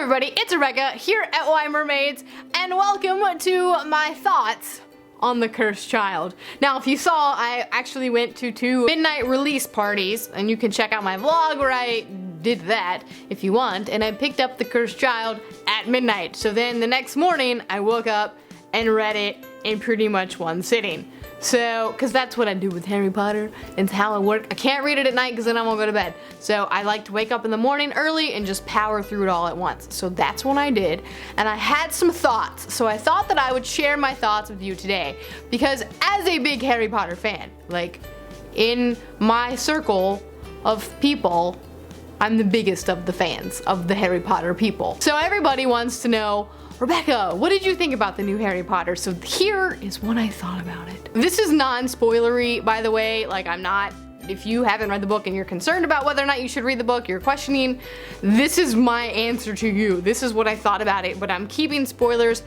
everybody, it's Rebecca here at Why Mermaids, and welcome to my thoughts on The Cursed Child. Now, if you saw, I actually went to 2 midnight release parties, and you can check out my vlog where I did that if you want, and I picked up The Cursed Child at midnight. So then the next morning, I woke up and read it in pretty much one sitting. So, cause that's what I do with Harry Potter, it's how I work. I can't read it at night cause then I won't go to bed. So I like to wake up in the morning early and just power through it all at once. So that's what I did, and I had some thoughts. So I thought that I would share my thoughts with you today, because as a big Harry Potter fan, like in my circle of people, I'm the biggest of the fans of the Harry Potter people. So everybody wants to know, Rebecca, what did you think about the new Harry Potter? So here is what I thought about it. This is non-spoilery, by the way. Like, I'm not, if you haven't read the book and you're concerned about whether or not you should read the book, you're questioning, this is my answer to you. This is what I thought about it, but I'm keeping spoilers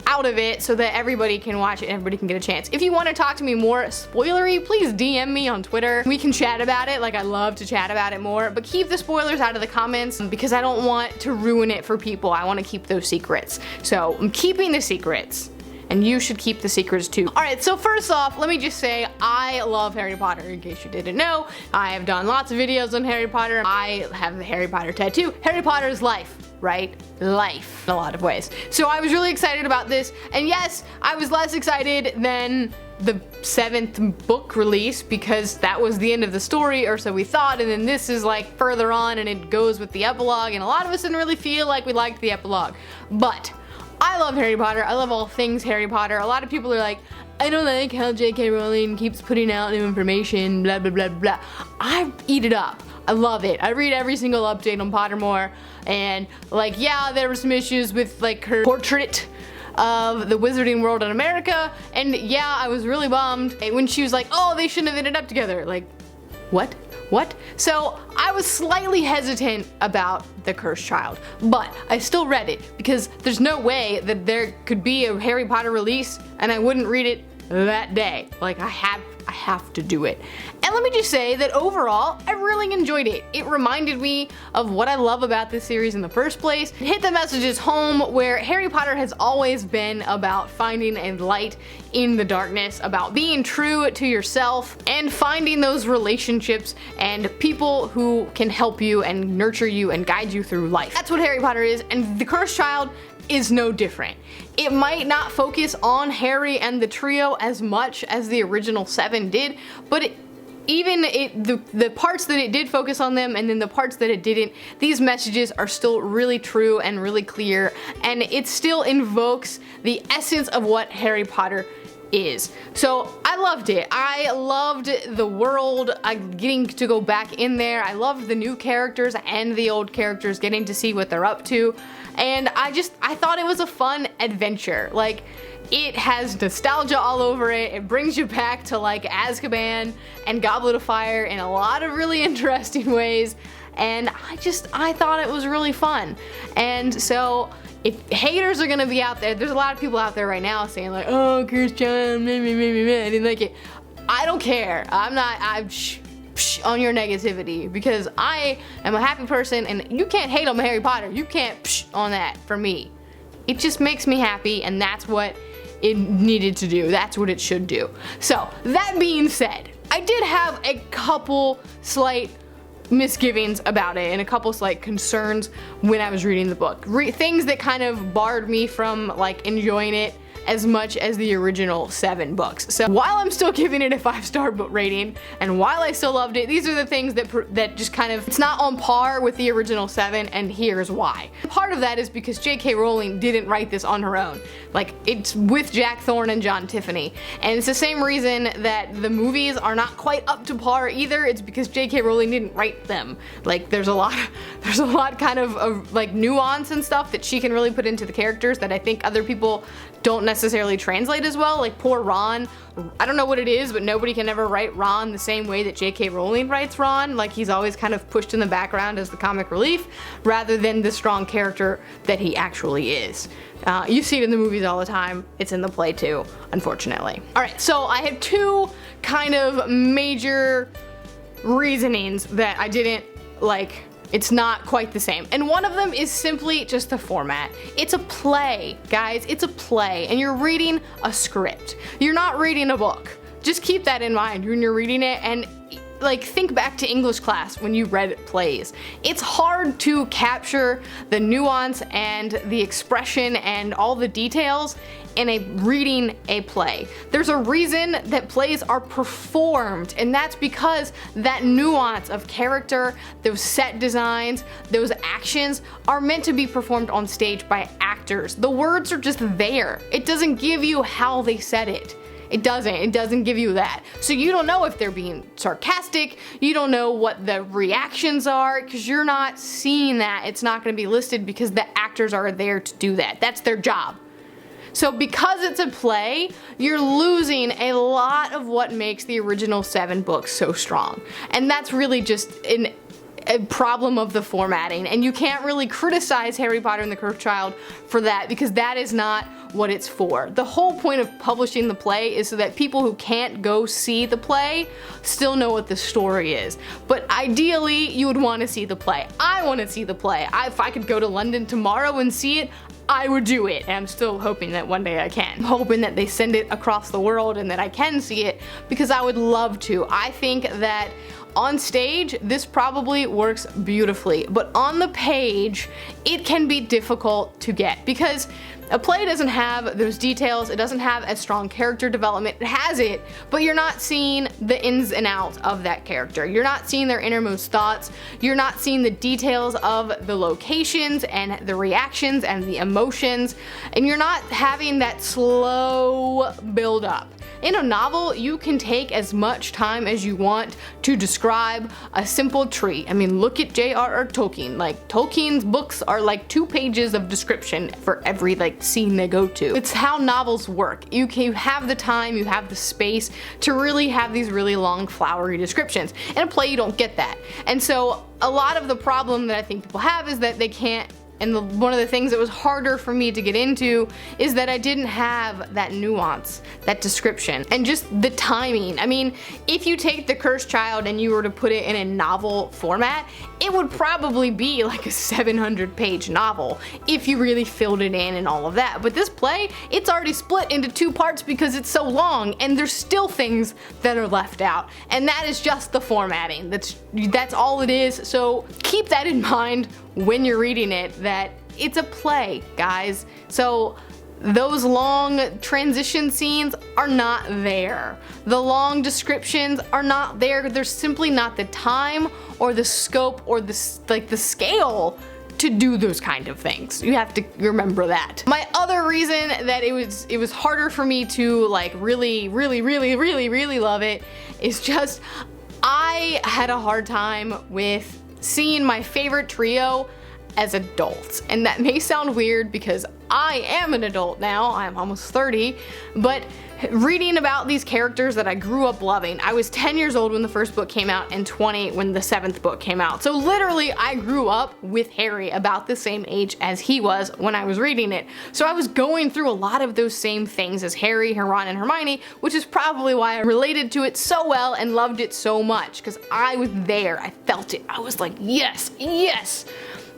out of it so that everybody can watch it and everybody can get a chance. If you want to talk to me more spoilery, please DM me on Twitter. We can chat about it. Like, I love to chat about it more, but keep the spoilers out of the comments because I don't want to ruin it for people. I want to keep those secrets. So I'm keeping the secrets, and you should keep the secrets too. Alright, so first off, let me just say I love Harry Potter, in case you didn't know. I have done lots of videos on Harry Potter. I have the Harry Potter tattoo. Harry Potter's life. Right? Life in a lot of ways. So I was really excited about this, and yes, I was less excited than the 7th book release because that was the end of the story, or so we thought, and then this is like further on and it goes with the epilogue, and a lot of us didn't really feel like we liked the epilogue. But I love Harry Potter. I love all things Harry Potter. A lot of people are like, I don't like how J.K. Rowling keeps putting out new information, blah blah blah blah. I eat it up. I love it. I read every single update on Pottermore, and like, yeah, there were some issues with like her portrait of the wizarding world in America, and yeah, I was really bummed when she was like, oh, they shouldn't have ended up together. Like, what? What? So I was slightly hesitant about The Cursed Child, but I still read it because there's no way that there could be a Harry Potter release and I wouldn't read it that day. Like, I have to do it. And let me just say that overall, I really enjoyed it. It reminded me of what I love about this series in the first place. It hit the messages home where Harry Potter has always been about finding a light in the darkness, about being true to yourself and finding those relationships and people who can help you and nurture you and guide you through life. That's what Harry Potter is, and The Cursed Child is no different. It might not focus on Harry and the trio as much as the original 7 did, but the parts that it did focus on them and then the parts that it didn't, these messages are still really true and really clear, and it still invokes the essence of what Harry Potter is. So I loved it. I loved the world, getting to go back in there. I loved the new characters and the old characters, getting to see what they're up to. And I thought it was a fun adventure. Like, it has nostalgia all over it. It brings you back to like Azkaban and Goblet of Fire in a lot of really interesting ways. And I thought it was really fun. And so if haters are gonna be out there's a lot of people out there right now saying like, oh, Cursed Child, I didn't like it. I don't care. I'm on your negativity, because I am a happy person, and you can't hate on Harry Potter. You can't on that for me. It just makes me happy, and that's what it needed to do. That's what it should do. So that being said, I did have a couple slight misgivings about it and a couple slight concerns when I was reading the book. Things that kind of barred me from like enjoying it as much as the original 7 books. So while I'm still giving it a 5-star book rating, and while I still loved it, these are the things that just kind of, it's not on par with the original 7, and here's why. Part of that is because J.K. Rowling didn't write this on her own. Like, it's with Jack Thorne and John Tiffany, and it's the same reason that the movies are not quite up to par either. It's because J.K. Rowling didn't write them. Like, there's a lot kind of like nuance and stuff that she can really put into the characters that I think other people don't necessarily translate as well. Like poor Ron, I don't know what it is, but nobody can ever write Ron the same way that J.K. Rowling writes Ron. Like, he's always kind of pushed in the background as the comic relief rather than the strong character that he actually is. You see it in the movies all the time. It's in the play too, unfortunately. Alright, so I have 2 kind of major reasonings that I didn't like It's not quite the same. And one of them is simply just the format. It's a play, guys. It's a play, and you're reading a script. You're not reading a book. Just keep that in mind when you're reading it, and like think back to English class when you read plays. It's hard to capture the nuance and the expression and all the details in reading a play. There's a reason that plays are performed, and that's because that nuance of character, those set designs, those actions are meant to be performed on stage by actors. The words are just there. It doesn't give you how they said it. It doesn't give you that. So you don't know if they're being sarcastic, you don't know what the reactions are, because you're not seeing that. It's not going to be listed because the actors are there to do that. That's their job. So because it's a play, you're losing a lot of what makes the original 7 books so strong. And that's really just a problem of the formatting, and you can't really criticize Harry Potter and the Cursed Child for that, because that is not what it's for. The whole point of publishing the play is so that people who can't go see the play still know what the story is. But ideally, you would want to see the play. I want to see the play. If I could go to London tomorrow and see it, I would do it, and I'm still hoping that one day I can. I'm hoping that they send it across the world and that I can see it, because I would love to. I think that on stage, this probably works beautifully, but on the page, it can be difficult to get, because a play doesn't have those details, it doesn't have as strong character development. It has it, but you're not seeing the ins and outs of that character. You're not seeing their innermost thoughts, you're not seeing the details of the locations and the reactions and the emotions, and you're not having that slow build up. In a novel, you can take as much time as you want to describe a simple tree. I mean, look at J.R.R. Tolkien. Like, Tolkien's books are like 2 pages of description for every scene they go to. It's how novels work. You have the time, you have the space to really have these really long, flowery descriptions. In a play, you don't get that. And so a lot of the problem that I think people have is that they can't. And one of the things that was harder for me to get into is that I didn't have that nuance, that description, and just the timing. I mean, if you take The Cursed Child and you were to put it in a novel format, it would probably be like a 700-page novel if you really filled it in and all of that. But this play, it's already split into 2 parts because it's so long, and there's still things that are left out. And that is just the formatting. That's all it is. So keep that in mind when you're reading it, that it's a play, guys. So those long transition scenes are not there. The long descriptions are not there. There's simply not the time or the scope or the scale to do those kind of things. You have to remember that. My other reason that it was harder for me to really love it is just I had a hard time with seeing my favorite trio as adults. And that may sound weird because I am an adult now, I'm almost 30, but reading about these characters that I grew up loving. I was 10 years old when the first book came out and 20 when the 7th book came out. So literally I grew up with Harry about the same age as he was when I was reading it. So I was going through a lot of those same things as Harry, Ron, and Hermione, which is probably why I related to it so well and loved it so much, because I was there, I felt it. I was like, yes, yes.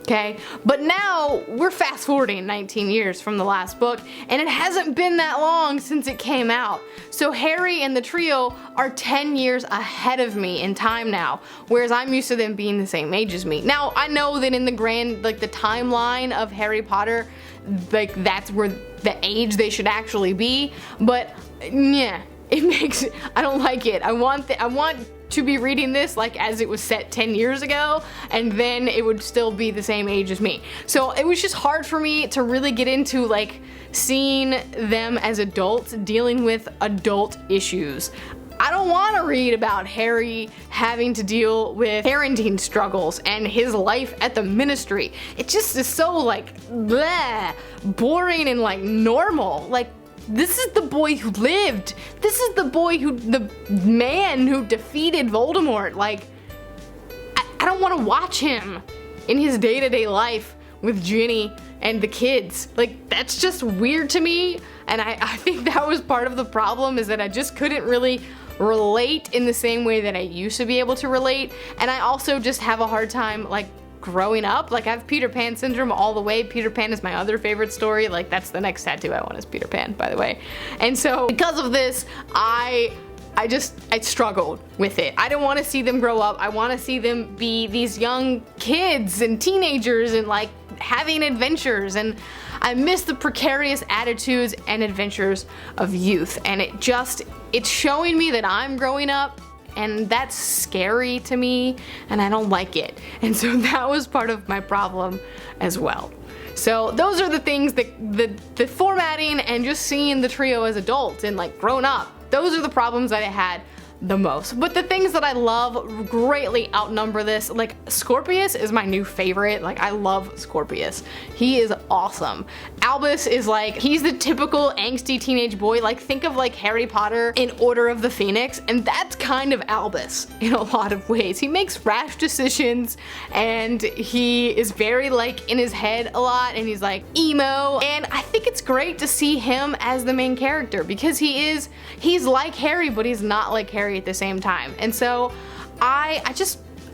Okay, but now we're fast forwarding 19 years from the last book, and it hasn't been that long since it came out. So Harry and the trio are 10 years ahead of me in time now, whereas I'm used to them being the same age as me. Now, I know that in the grand, the timeline of Harry Potter, that's where the age they should actually be, but yeah, I don't like it. I want to be reading this as it was set 10 years ago, and then it would still be the same age as me. So it was just hard for me to really get into seeing them as adults dealing with adult issues. I don't want to read about Harry having to deal with parenting struggles and his life at the ministry. It just is so bleh, boring and normal. This is the boy who lived. This is the man who defeated Voldemort. I don't want to watch him in his day-to-day life with Ginny and the kids. That's just weird to me, and I think that was part of the problem, is that I just couldn't really relate in the same way that I used to be able to relate, and I also just have a hard time growing up. Like, I have Peter Pan syndrome all the way. Peter Pan is my other favorite story. Like, that's the next tattoo I want is Peter Pan, by the way. And so because of this, I struggled with it. I don't want to see them grow up. I want to see them be these young kids and teenagers and like having adventures, and I miss the precarious attitudes and adventures of youth, and it's showing me that I'm growing up, and that's scary to me, and I don't like it. And so that was part of my problem as well. So those are the things that the formatting and just seeing the trio as adults and like grown up, those are the problems that I had the most. But the things that I love greatly outnumber this. Like, Scorpius is my new favorite. Like, I love Scorpius. He is awesome. Albus is like, he's the typical angsty teenage boy. Like, think of like Harry Potter in Order of the Phoenix, and that's kind of Albus in a lot of ways. He makes rash decisions, and he is very like in his head a lot, and he's like emo, and I think it's great to see him as the main character because he's like Harry, but he's not like Harry at the same time. And so I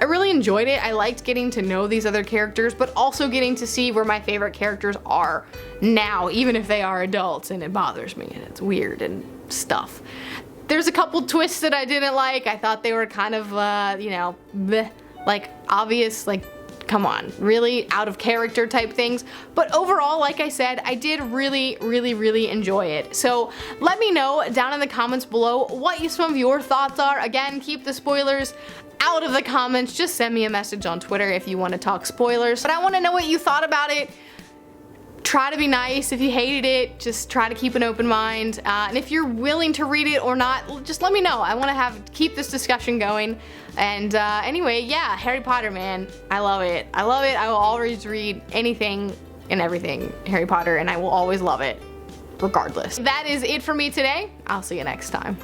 really enjoyed it. I liked getting to know these other characters, but also getting to see where my favorite characters are now, even if they are adults, and it bothers me and it's weird and stuff. There's a couple twists that I didn't like. I thought they were kind of, you know, bleh, like obvious, like, come on, really out of character type things. But overall, like I said, I did really enjoy it. So let me know down in the comments below what some of your thoughts are. Again, keep the spoilers out of the comments. Just send me a message on Twitter if you want to talk spoilers. But I want to know what you thought about it. Try to be nice. If you hated it, just try to keep an open mind. And if you're willing to read it or not, just let me know. I want to keep this discussion going. And anyway, yeah, Harry Potter, man. I love it. I love it. I will always read anything and everything Harry Potter, and I will always love it, regardless. That is it for me today. I'll see you next time.